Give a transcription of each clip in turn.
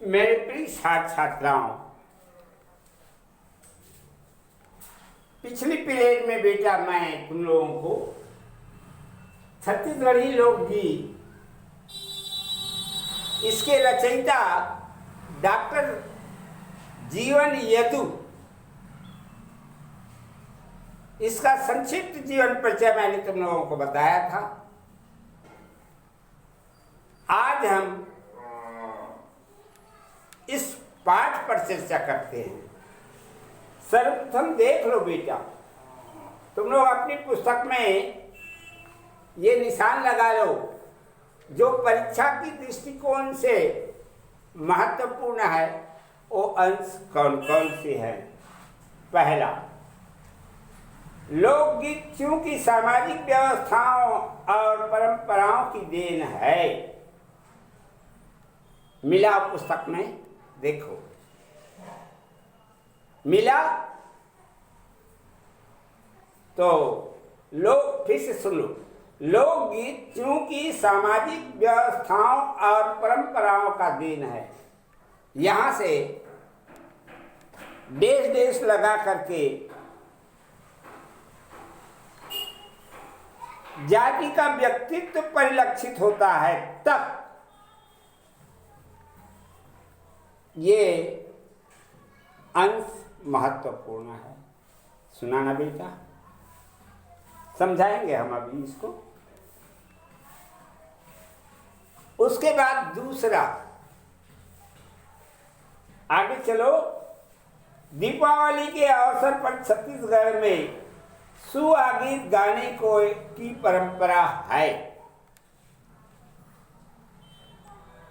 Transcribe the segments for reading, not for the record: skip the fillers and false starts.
मेरे प्रिय छात्र छात्राओं, पिछली पीरियड में बेटा मैं तुम लोगों को छत्तीसगढ़ी लोकगीत इसके रचयिता डॉक्टर जीवन यदु इसका संक्षिप्त जीवन परिचय मैंने तुम लोगों को बताया था। आज हम इस पाठ पर चर्चा करते हैं। सर्वप्रथम देख लो बेटा, तुम लोग अपनी पुस्तक में ये निशान लगा लो जो परीक्षा की दृष्टिकोण से महत्वपूर्ण है वो अंश कौन कौन से हैं। पहला, लोकगीत चूंकि सामाजिक व्यवस्थाओं और परंपराओं की देन है। मिला पुस्तक में देखो, मिला तो लोग फिर से सुन लो। लोकगीत चूंकि सामाजिक व्यवस्थाओं और परंपराओं का देन है। यहां से देश देश लगा करके जाति का व्यक्तित्व परिलक्षित होता है, तब ये अंश महत्वपूर्ण है। सुना ना बेटा, समझाएंगे हम अभी इसको। उसके बाद दूसरा, आगे चलो। दीपावली के अवसर पर छत्तीसगढ़ में सुआ गीत गाने को की परंपरा है।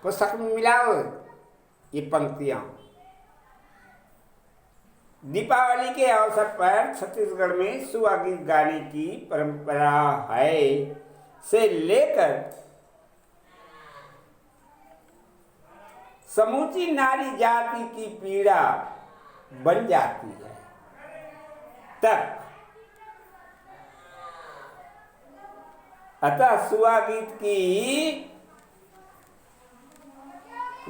पुस्तक में मिलाओ ये पंक्तियां। दीपावली के अवसर पर छत्तीसगढ़ में सुआ गीत गाने की परंपरा है से लेकर समूची नारी जाति की पीड़ा बन जाती है तक। अतः सुआ गीत की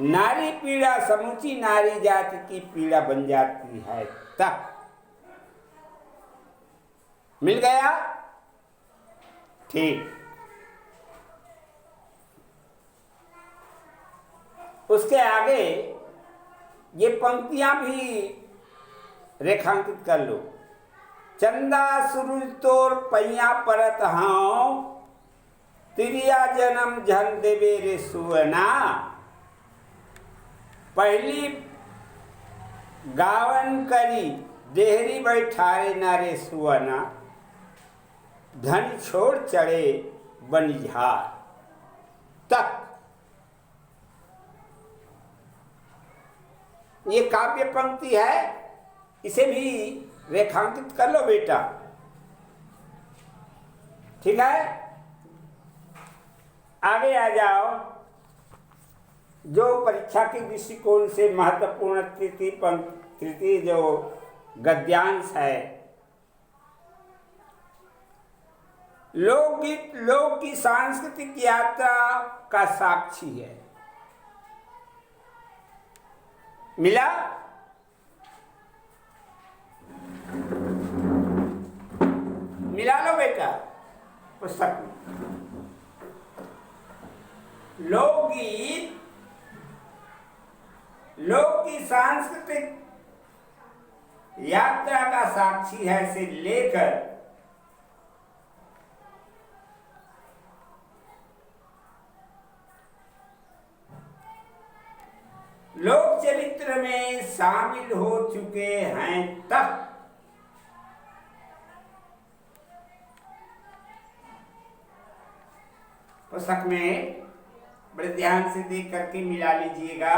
नारी पीड़ा समूची नारी जाति की पीड़ा बन जाती है तक। मिल गया? ठीक। उसके आगे ये पंक्तियां भी रेखांकित कर लो। चंदा सूरज तोर पैया परत हाउ, तिरिया जन्म झन देवे रे सुवना। पहली गावन करी देहरी बैठारे नारे सुवना, धन छोड़ चढ़े बनिझार तक। ये काव्य पंक्ति है, इसे भी रेखांकित कर लो बेटा, ठीक है। आगे आ जाओ। जो परीक्षा के दृष्टिकोण से महत्वपूर्ण तृतीय जो गद्यांश है, लोकगीत लोक की सांस्कृतिक यात्रा का साक्षी है। मिला? मिला लो बेटा पुस्तक में। लोकगीत लोक की सांस्कृतिक यात्रा का साक्षी है से लेकर लोक चरित्र में शामिल हो चुके हैं तक। पुस्तक में बड़े ध्यान से देख करके मिला लीजिएगा।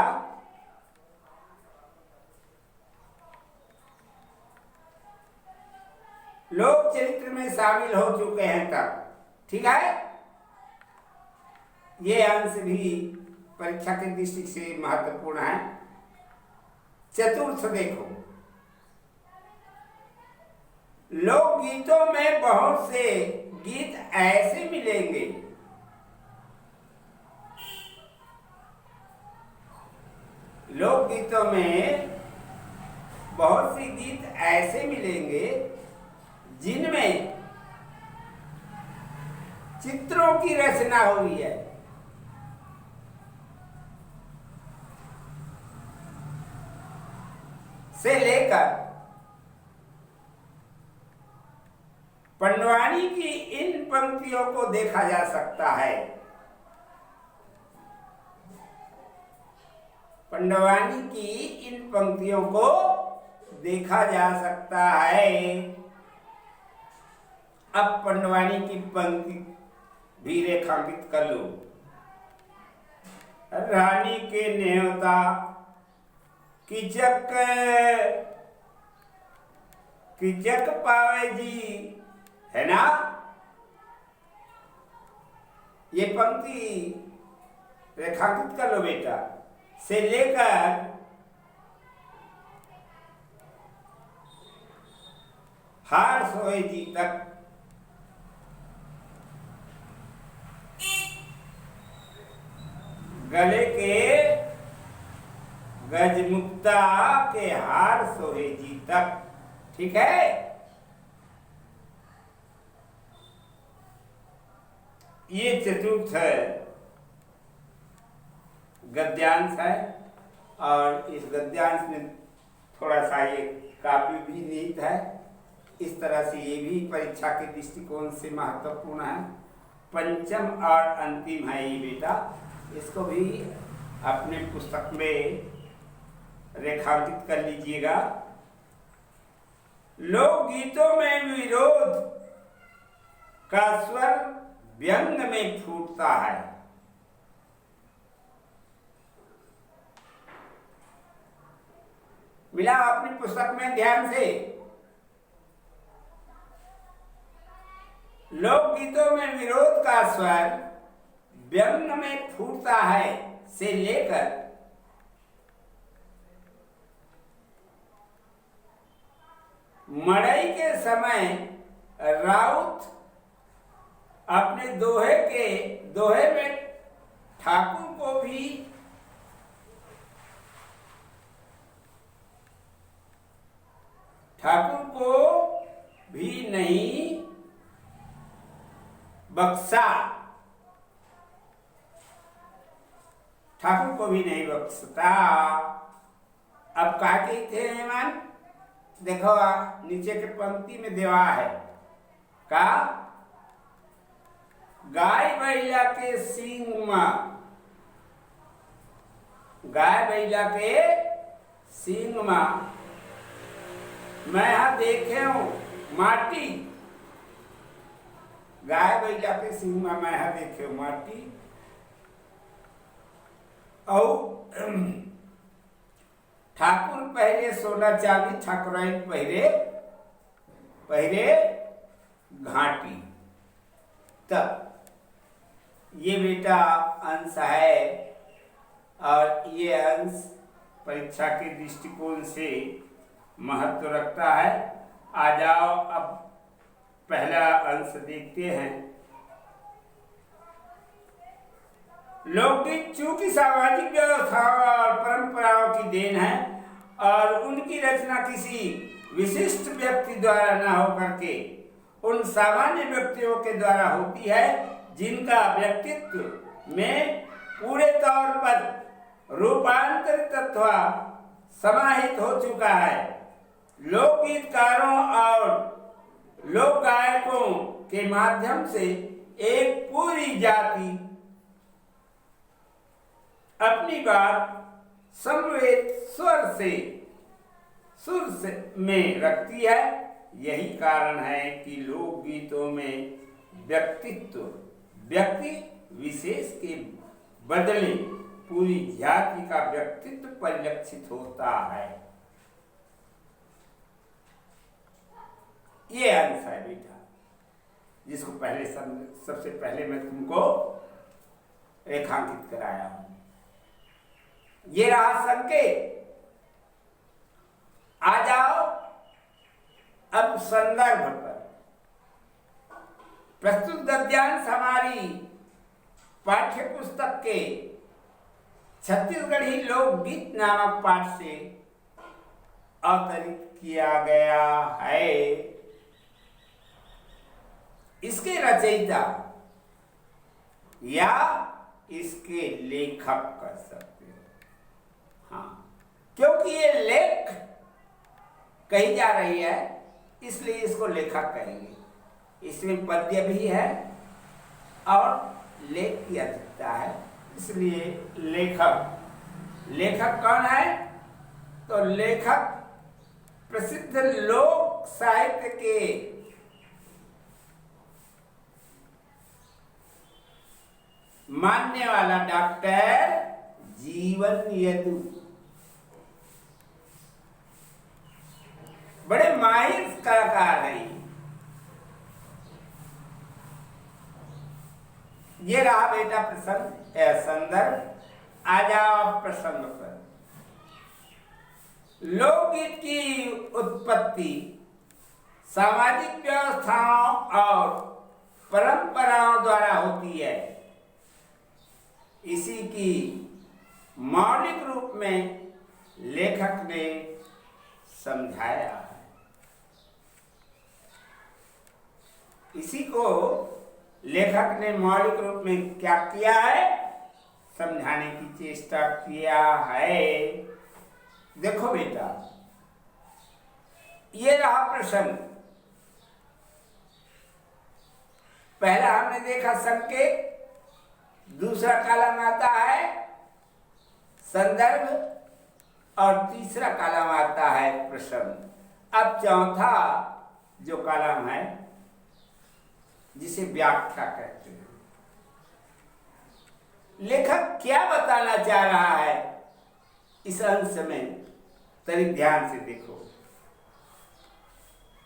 लोक चरित्र में शामिल हो चुके हैं तब, ठीक है। ये अंश भी परीक्षा की दृष्टि से महत्वपूर्ण है। चतुर्थ देखो, लोकगीतों में बहुत से गीत ऐसे मिलेंगे लोकगीतों में बहुत सी गीत ऐसे मिलेंगे जिनमें चित्रों की रचना हुई है। से लेकर पंडवानी की इन पंक्तियों को देखा जा सकता है। पंडवानी की इन पंक्तियों को देखा जा सकता है। अब पंडवानी की पंक्ति भी रेखांकित कर लो। रानी के न्योता किचक किचक पावे जी, है ना। ये पंक्ति रेखांकित कर लो बेटा। से लेकर हार सोए जी तक गले के गजमुक्ता के हार सोहे जी तक। ठीक है। ये चतुर्थ गद्यांश है और इस गद्यांश में थोड़ा सा ये काव्य भी निहित है। इस तरह से ये भी परीक्षा के दृष्टिकोण से महत्वपूर्ण है। पंचम और अंतिम है ये बेटा। इसको भी अपने पुस्तक में रेखांकित कर लीजिएगा। लोकगीतों में विरोध का स्वर व्यंग में फूटता है। मिला अपनी पुस्तक में ध्यान से। लोकगीतों में विरोध का स्वर व्यंग में फूटता है से लेकर मड़ई के समय राउत अपने दोहे में ठाकुर को भी नहीं बख्शा। ठाकुर को भी नहीं बख्शता। अब कहा कहते हैं मन, देखो नीचे के पंक्ति में देवा है का गाय बैला के सींग में, गाय बैला के सींग में मैं देखे हूं माटी। गाय बैला के सींग में मैं देखे हूं माटी। और ठाकुर पहले सोना चांदी, ठाकुराइन पहले घाटी। तब ये बेटा अंश है और ये अंश परीक्षा के दृष्टिकोण से महत्व रखता है। आ जाओ अब पहला अंश देखते हैं। लोकगीत चूंकि सामाजिक व्यवस्थाओं और परंपराओं की देन है और उनकी रचना किसी विशिष्ट व्यक्ति द्वारा न होकर के उन सामान्य व्यक्तियों के द्वारा होती है जिनका व्यक्तित्व में पूरे तौर पर रूपांतरित अथवा समाहित हो चुका है। लोकगीतकारों और लोक गायकों के माध्यम से एक पूरी जाति अपनी बात समवेत सुर से में रखती है। यही कारण है कि लोकगीतों में व्यक्ति विशेष के बदले पूरी जाति का व्यक्तित्व परिलक्षित होता है। ये अंश है बेटा, जिसको सबसे पहले मैं तुमको रेखांकित कराया हूं। ये रहा संकेत। आ जाओ अब संदर्भ पर। प्रस्तुत गद्यांश हमारी पाठ्य पुस्तक के छत्तीसगढ़ी लोकगीत नामक पाठ से अवतरित किया गया है। इसके रचयिता या इसके लेखक कर सकते हो। हाँ, क्योंकि ये लेख कही जा रही है इसलिए इसको लेखक कहेंगे। इसमें पद्य भी है और लेख की अधिकता है, इसलिए लेखक। लेखक कौन है? तो लेखक प्रसिद्ध लोक साहित्य के मानने वाला डॉक्टर जीवन यदु बड़े माहिर कलाकार हैं। ये रहा बेटा प्रसंग संदर्भ। आ जाओ प्रसंग पर। लोकगीत की उत्पत्ति सामाजिक व्यवस्थाओं और परंपराओं द्वारा होती है। इसी की मौलिक रूप में लेखक ने समझाया है। इसी को लेखक ने मौलिक रूप में क्या किया है? समझाने की चेष्टा किया है। देखो बेटा, ये रहा प्रसंग। पहला हमने देखा संकेत, दूसरा कालम आता है संदर्भ और तीसरा कालम आता है प्रसंग। अब चौथा जो कालम है जिसे व्याख्या कहते हैं। लेखक क्या बताना चाह रहा है इस अंश में, तरी ध्यान से देखो।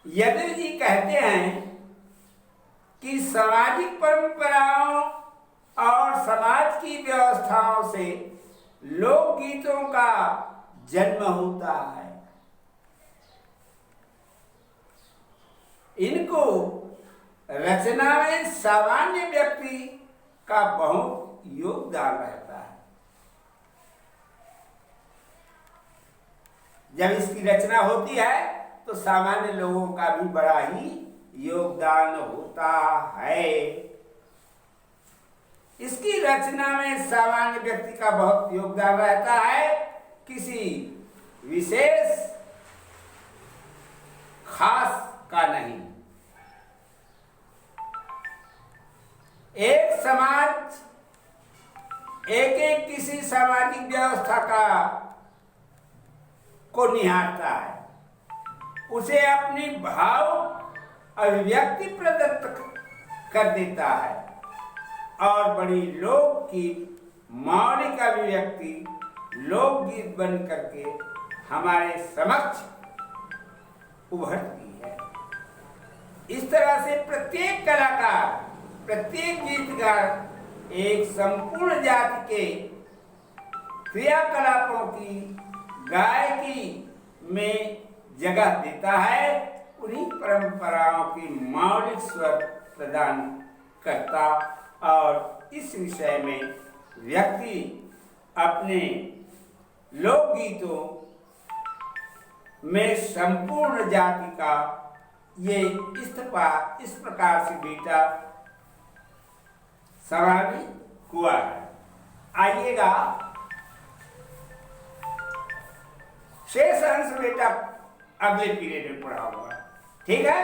यदु जी कहते हैं कि सामाजिक परंपराओं और समाज की व्यवस्थाओं से लोकगीतों का जन्म होता है। इनको रचना में सामान्य व्यक्ति का बहुत योगदान रहता है। जब इसकी रचना होती है तो सामान्य लोगों का भी बड़ा ही योगदान होता है। इसकी रचना में सामान्य व्यक्ति का बहुत योगदान रहता है, किसी विशेष खास का नहीं। एक समाज एक किसी सामाजिक व्यवस्था का को निहारता है, उसे अपनी भाव अभिव्यक्ति प्रदत्त कर देता है और बड़ी लोकगीत मौलिक अभिव्यक्ति लोकगीत बन करके हमारे समक्ष उभरती है। इस तरह से प्रत्येक कलाकार, प्रत्येक गीतकार एक संपूर्ण जाति के क्रियाकलापों की गायकी में जगह देता है, उन्हीं परंपराओं की मौलिक स्वर प्रदान करता और इस विषय में व्यक्ति अपने लोकगीतों में संपूर्ण जाति का ये इस प्रकार से बेटा स्वाभाविक हुआ है। आइएगा शेष अंश बेटा अगले पीरियड में पढ़ा होगा, ठीक है।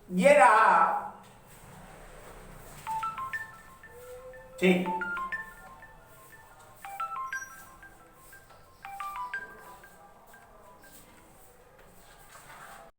ये रहा, ठीक।